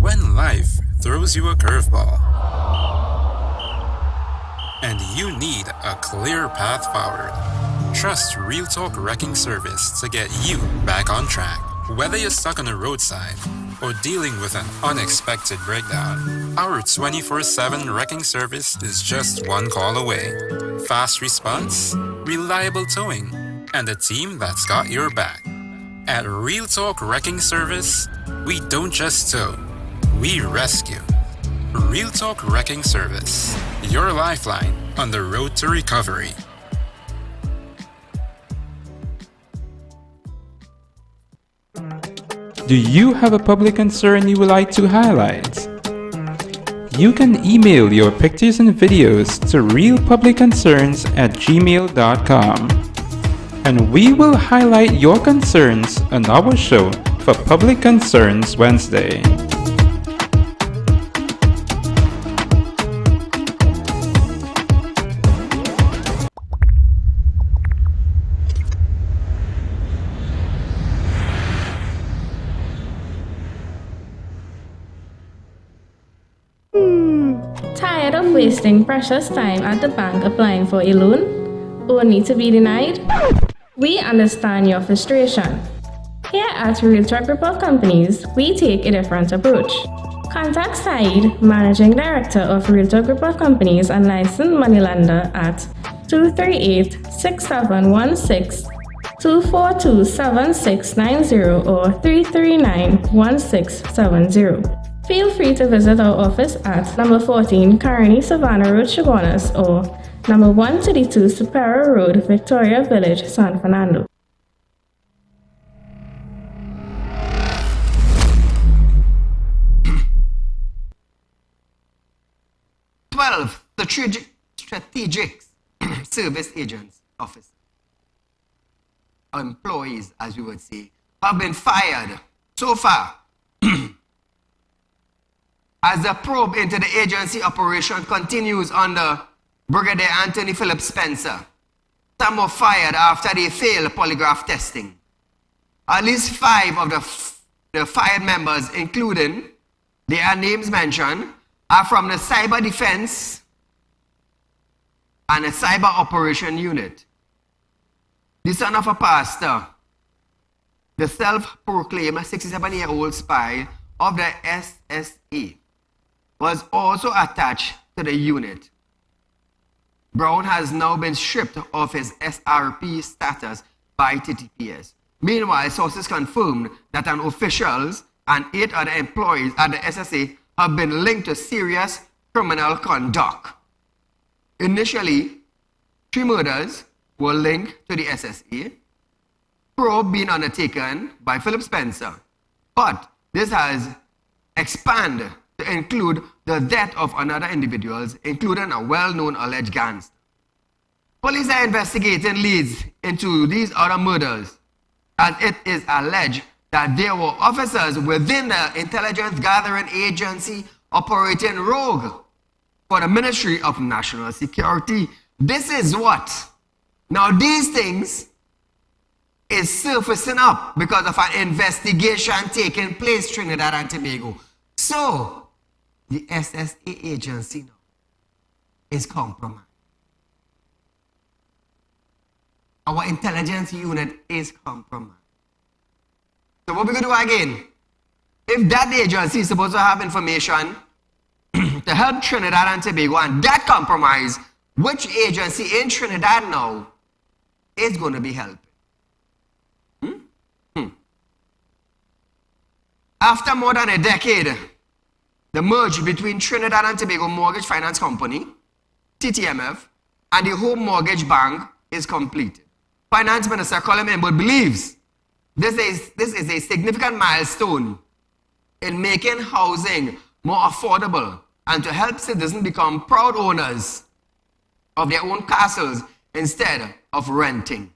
When life throws you a curveball and you need a clear path forward, trust Real Talk Wrecking Service to get you back on track. Whether you're stuck on the roadside or dealing with an unexpected breakdown, our 24/7 wrecking service is just one call away. Fast response, reliable towing, and a team that's got your back. At Real Talk Wrecking Service, we don't just tow, we rescue. Real Talk Wrecking Service, your lifeline on the road to recovery. Do you have a public concern you would like to highlight? You can email your pictures and videos to realpublicconcerns@gmail.com. And we will highlight your concerns on our show for Public Concerns Wednesday. Tired of wasting precious time at the bank applying for a loan, only to be denied? We understand your frustration. Here at Realtalk Group of Companies, we take a different approach. Contact Saieed, Managing Director of Realtalk Group of Companies and licensed moneylender at 238-6716, 242-7690 or 339-1670. Feel free to visit our office at number 14 Carney Savannah Road, Chaguanas, or number 132 Superior Road, Victoria Village, San Fernando. Strategic service agents office employees, as we would say, have been fired so far. As the probe into the agency operation continues under Brigadier Anthony Philip Spencer, some were fired after they failed polygraph testing. At least 5 of the fired members, including their names mentioned, are from the Cyber Defense and the Cyber Operation Unit. The son of a pastor, the self-proclaimed 67-year-old spy of the SSA, was also attached to the unit. Brown has now been stripped of his SRP status by TTPS. Meanwhile, sources confirmed that an officials and 8 other employees at the SSA have been linked to serious criminal conduct. Initially, 3 murders were linked to the SSA, probe being undertaken by Philip Spencer, but this has expanded to include the death of another individuals, including a well-known alleged gangster. Police are investigating leads into these other murders, as it is alleged that there were officers within the intelligence gathering agency operating rogue for the Ministry of National Security. This is what? Now these things is surfacing up because of an investigation taking place in Trinidad and Tobago. So, the SSA agency now is compromised. Our intelligence unit is compromised. So what we going to do again? If that agency is supposed to have information to help Trinidad and Tobago and that compromise, which agency in Trinidad now is going to be helping? After more than a decade, the merge between Trinidad and Tobago Mortgage Finance Company, TTMF, and the Home Mortgage Bank is completed. Finance Minister Colin Inwood believes this is a significant milestone in making housing more affordable and to help citizens become proud owners of their own castles instead of renting.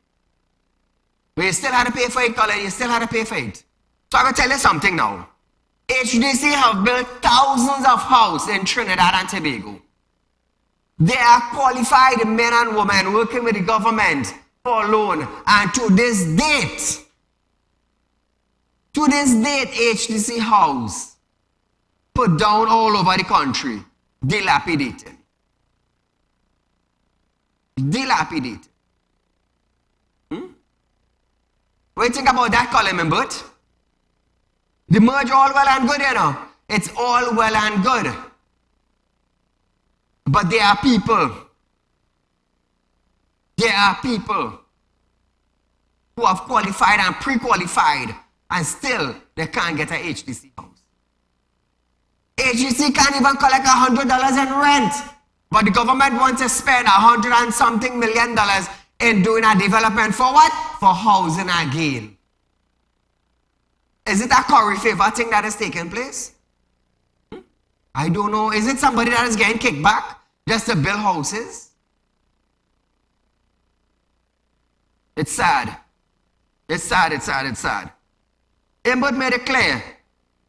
But you still had to pay for it, Colin. You still had to pay for it. So I'm going to tell you something now. HDC have built thousands of houses in Trinidad and Tobago. They are qualified men and women working with the government for loan. And to this date, HDC house put down all over the country, dilapidated. Dilapidated. What do you think about that, Colin Mimbert? The merge all well and good, you know. It's all well and good. But there are people who have qualified and pre-qualified and still they can't get a HDC house. HDC can't even collect $100 in rent. But the government wants to spend $100 and something million in doing a development for what? For housing again. Is it a curry favor thing that is taking place? I don't know. Is it somebody that is getting kickback just to build houses? It's sad. It's sad, it's sad, it's sad. Imbert made it clear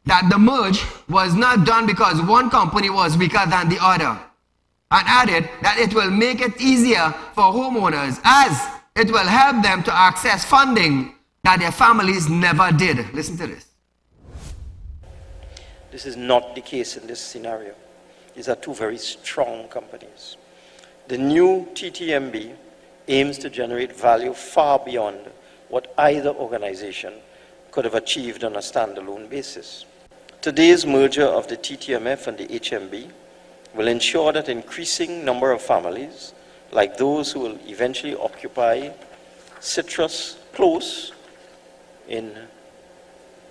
that the merge was not done because one company was weaker than the other, and added that it will make it easier for homeowners as it will help them to access funding that their families never did. Listen to this. This is not the case in this scenario. These are two very strong companies. The new TTMB aims to generate value far beyond what either organization could have achieved on a standalone basis. Today's merger of the TTMF and the HMB will ensure that an increasing number of families, like those who will eventually occupy Citrus Close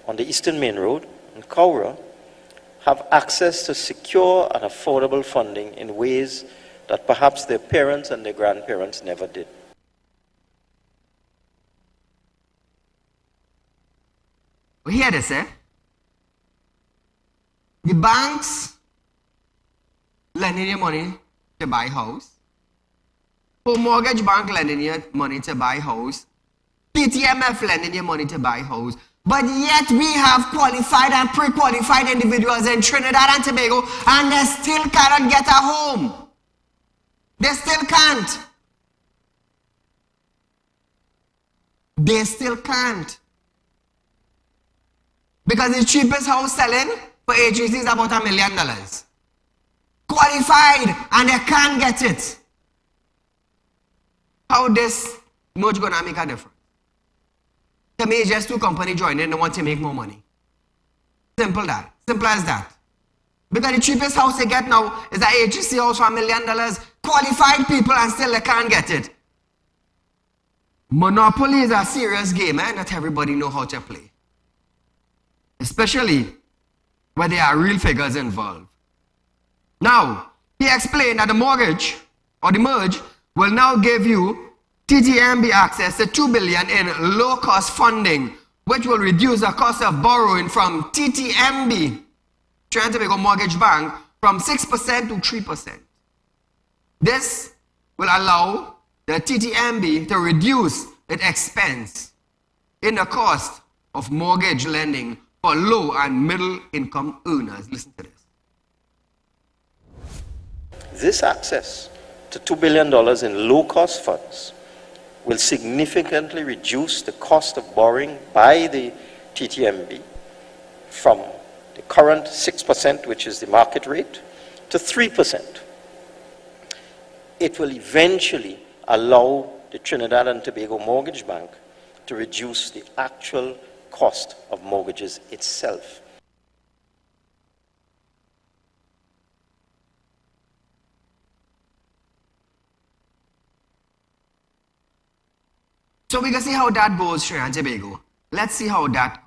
on the Eastern Main Road in Cowra, have access to secure and affordable funding in ways that perhaps their parents and their grandparents never did. We hear this, eh? The banks lending you money to buy house. Home mortgage bank lending you money to buy house. PTMF lending you money to buy house. But yet we have qualified and pre-qualified individuals in Trinidad and Tobago, and they still cannot get a home. They still can't. They still can't. Because the cheapest house selling for HGC is about $1 million. Qualified, and they can't get it. How this merge gonna make a difference? To me, it's just two companies joining and want to make more money. Simple as that. Because the cheapest house they get now is an HGC house for $1 million. Qualified people, and still they can't get it. Monopoly is a serious game, eh? Not everybody know how to play. Especially where there are real figures involved. Now, he explained that the mortgage or the merge will now give you TTMB access to $2 billion in low-cost funding, which will reduce the cost of borrowing from TTMB, Trinidad and Tobago Mortgage Bank, from 6% to 3%. This will allow the TTMB to reduce its expense in the cost of mortgage lending for low and middle income earners. Listen to this. This access to $2 billion in low-cost funds will significantly reduce the cost of borrowing by the TTMB from the current 6%, which is the market rate, to 3%. It will eventually allow the Trinidad and Tobago Mortgage Bank to reduce the actual cost of mortgages itself. So we can see how that goes, Trinidad and Tobago. Let's see how that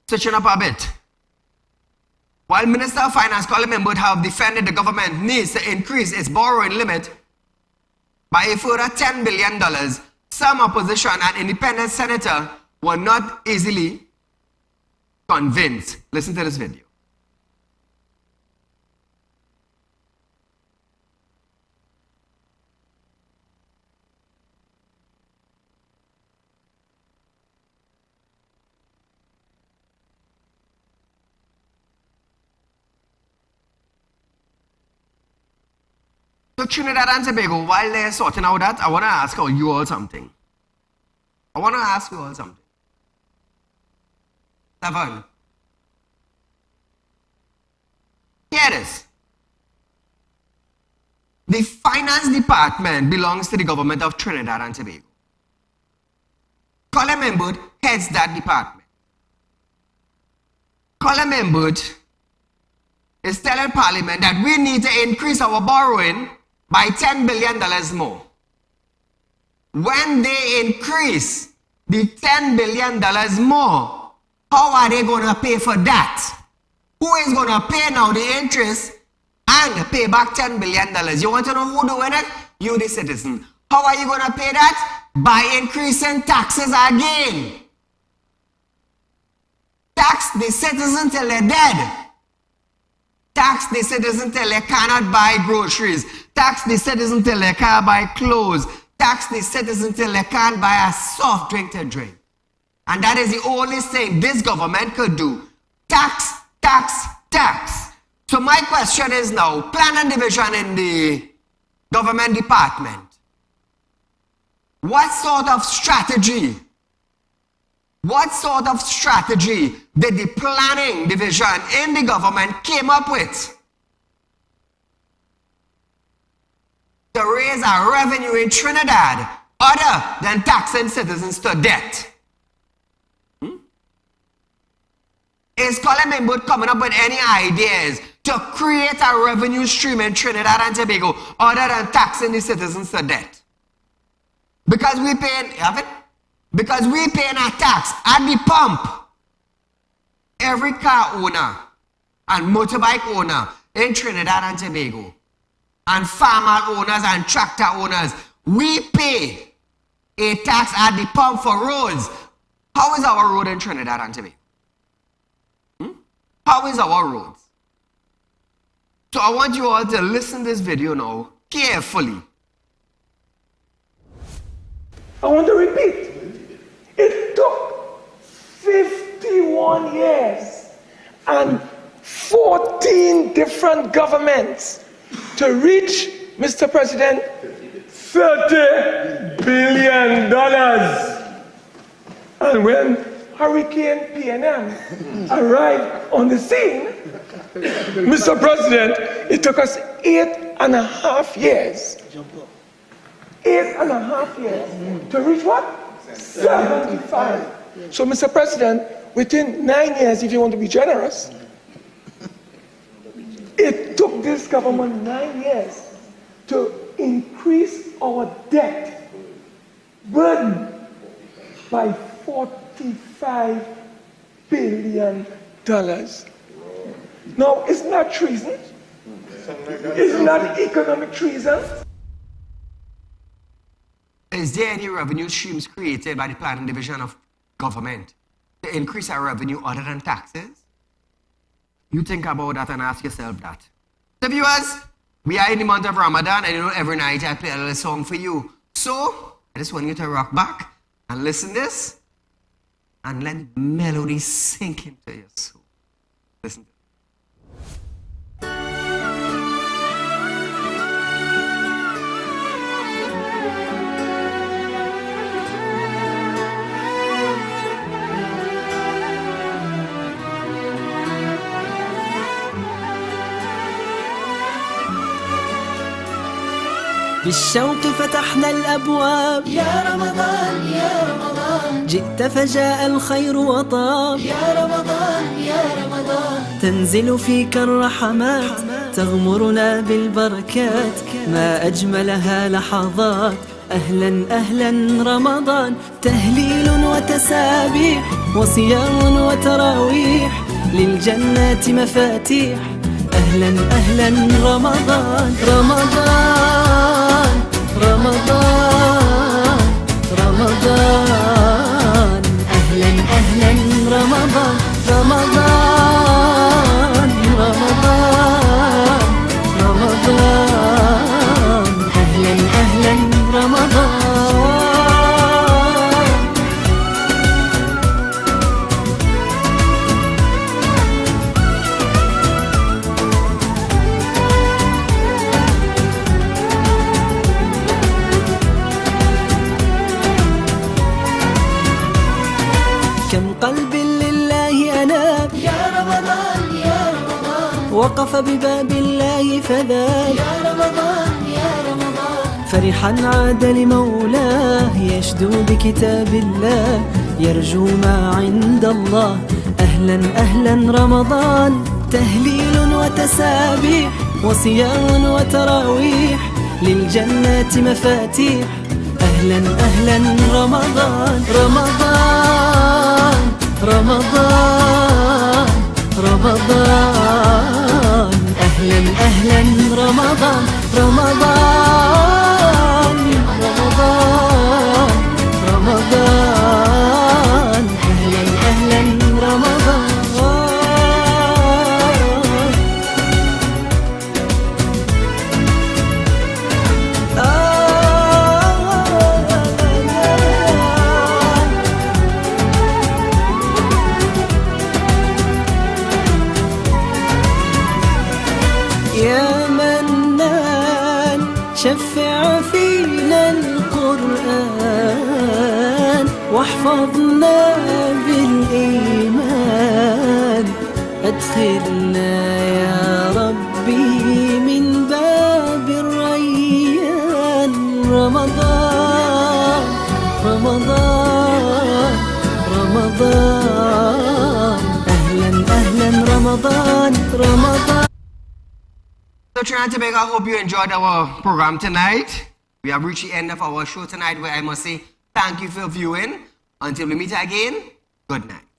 switching up a bit. While Minister of Finance Colin Imbert have defended the government needs to increase its borrowing limit by a further $10 billion, some opposition and independent senator were not easily convinced. Listen to this video. So Trinidad and Tobago, while they're sorting out that, I want to ask you all something. Seven. Here it is. The finance department belongs to the government of Trinidad and Tobago. Colin Imbert heads that department. Colin Imbert is telling Parliament that we need to increase our borrowing by $10 billion more. When they increase the $10 billion more, how are they going to pay for that? Who is going to pay now the interest and pay back $10 billion? You want to know who doing it? You, the citizen. How are you going to pay that? By increasing taxes again. the citizen till they're dead. Tax the citizen till they cannot buy groceries. Tax the citizen till they can't buy clothes. Tax the citizen till they can't buy a soft drink to drink. And that is the only thing this government could do. Tax, tax, tax. So my question is now, plan and division in the government department. What sort of strategy did the planning division in the government came up with to raise our revenue in Trinidad other than taxing citizens to debt? Is Colin Mimwood coming up with any ideas to create a revenue stream in Trinidad and Tobago other than taxing the citizens to debt? Because we pay a tax at the pump. Every car owner and motorbike owner in Trinidad and Tobago, and farmer owners and tractor owners, we pay a tax at the pump for roads. How is our road in Trinidad and Tobago? How is our roads? So I want you all to listen to this video now carefully. I want to repeat. It took 51 years and 14 different governments to reach, Mr. President, $30 billion. And when Hurricane PNM arrived on the scene, Mr. President, it took us 8.5 years. 8.5 years to reach what? 75. So, Mr. President, within 9 years, if you want to be generous, it took this government 9 years to increase our debt burden by $45 billion. Now, it's not treason. It's not economic treason. Is there any revenue streams created by the planning division of government to increase our revenue other than taxes? You think about that and ask yourself that. So viewers, we are in the month of Ramadan, and you know every night I play a little song for you. So, I just want you to rock back and listen this and let the melody sink into your soul. Listen to it. بالشوق فتحنا الأبواب يا رمضان يا رمضان جئت فجاء الخير وطاب يا رمضان يا رمضان تنزل فيك الرحمات تغمرنا بالبركات ما أجملها لحظات أهلا أهلا رمضان تهليل وتسابيح وصيام وتراويح للجنات مفاتيح أهلا أهلا رمضان رمضان رمضان رمضان أهلا أهلا رمضان رمضان رمضان رمضان أهلا أهلا رمضان قلب لله أناب يا رمضان يا رمضان وقف بباب الله فذاب يا رمضان يا رمضان فرحا عاد لمولاه يشدو بكتاب الله يرجو ما عند الله أهلا أهلا رمضان تهليل وتسابيح وصيام وتراويح للجنات مفاتيح أهلا أهلا رمضان رمضان رمضان رمضان أهلا أهلا رمضان رمضان رمضان رمضان أهلا أهلا رمضان شفع فينا القرآن واحفظنا بالإيمان أدخلنا يا ربي من باب الريان رمضان رمضان رمضان أهلا أهلا رمضان رمضان. So Trinidad and Tobago, I hope you enjoyed our program tonight. We have reached the end of our show tonight, where I must say thank you for viewing. Until we meet again, good night.